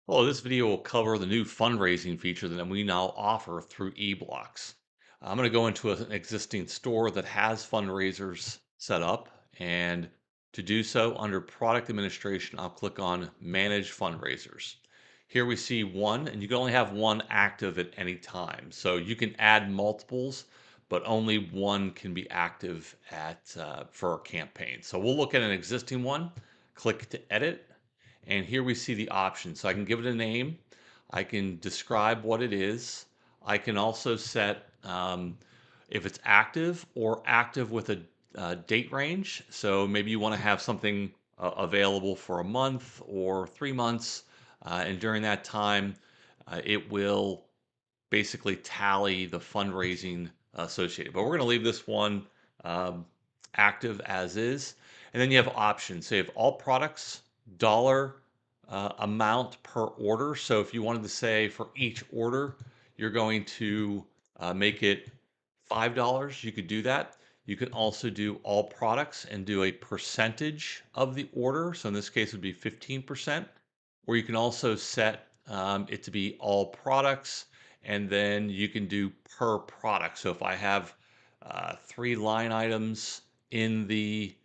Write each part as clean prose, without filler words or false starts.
Well, this video will cover the new fundraising feature that we now offer through eBlocks. I'm going to go into an existing store that has fundraisers set up. And to do so, under product administration, I'll click on Manage Fundraisers. Here we see one, and you can only have one active at any time. So you can add multiples, but only one can be active for a campaign. So we'll look at an existing one, click to edit, and here we see the options. So I can give it a name. I can describe what it is. I can also set if it's active or active with a date range. So maybe you want to have something available for a month or 3 months. And during that time, it will basically tally the fundraising associated. But we're going to leave this one um, active as is. And then you have options. So you have all products, dollar amount per order. So if you wanted to say for each order, you're going to make it $5, you could do that. You can also do all products and do a percentage of the order. So in this case, it would be 15%. Or you can also set it to be all products, and then you can do per product. So if I have three line items in the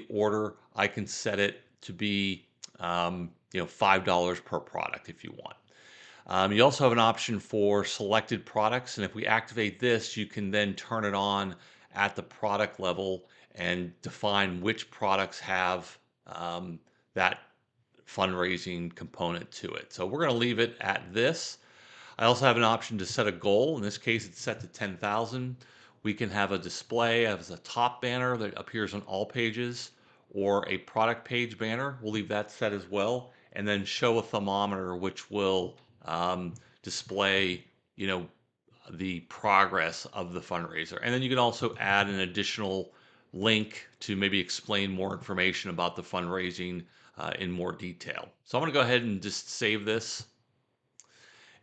order, I can set it to be $5 per product if you want. You also have an option for selected products, and if we activate this, you can then turn it on at the product level and define which products have that fundraising component to it. So we're going to leave it at this. I also have an option to set a goal. In this case, it's set to 10,000. We can have a display as a top banner that appears on all pages or a product page banner. We'll leave that set as well. And then show a thermometer, which will display, you know, the progress of the fundraiser. And then you can also add an additional link to maybe explain more information about the fundraising in more detail. So I'm going to go ahead and just save this.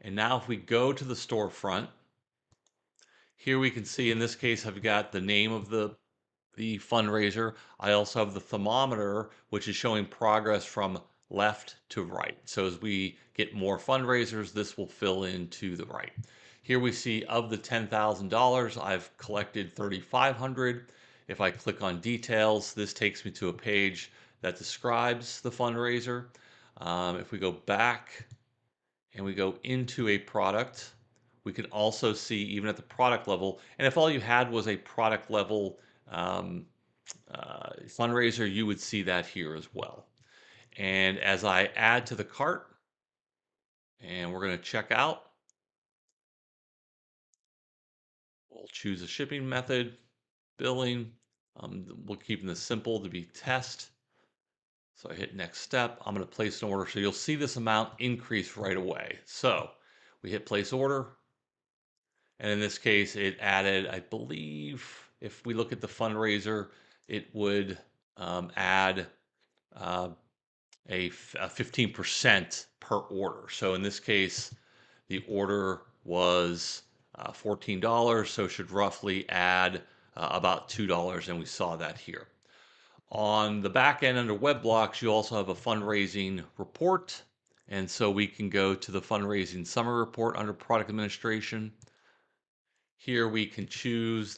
And now if we go to the storefront, here we can see in this case I've got the name of the fundraiser. I also have the thermometer, which is showing progress from left to right. So as we get more fundraisers, this will fill in to the right. Here we see of the $10,000, I've collected 3,500. If I click on details, this takes me to a page that describes the fundraiser. If we go back and we go into a product, we can also see even at the product level. And if all you had was a product level um, fundraiser, you would see that here as well. And as I add to the cart, and we're going to check out, we'll choose a shipping method, billing. We'll keep this simple to be test. So I hit next step. I'm going to place an order. So you'll see this amount increase right away. So we hit place order. And in this case, it added, I believe, if we look at the fundraiser, it would add uh, a 15% per order. So in this case, the order was $14, so it should roughly add about $2, and we saw that here. On the back end under web blocks, you also have a fundraising report. And so we can go to the fundraising summary report under product administration. Here we can choose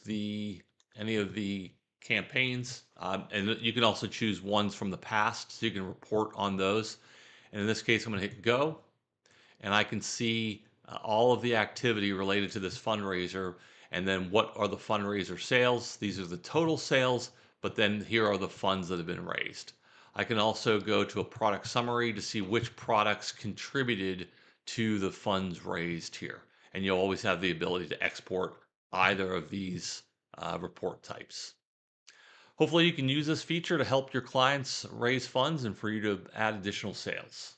any of the campaigns, and you can also choose ones from the past, so you can report on those. And in this case, I'm going to hit go, and I can see all of the activity related to this fundraiser, and then what are the fundraiser sales. These are the total sales, but then here are the funds that have been raised. I can also go to a product summary to see which products contributed to the funds raised here. And you'll always have the ability to export either of these report types. Hopefully you can use this feature to help your clients raise funds and for you to add additional sales.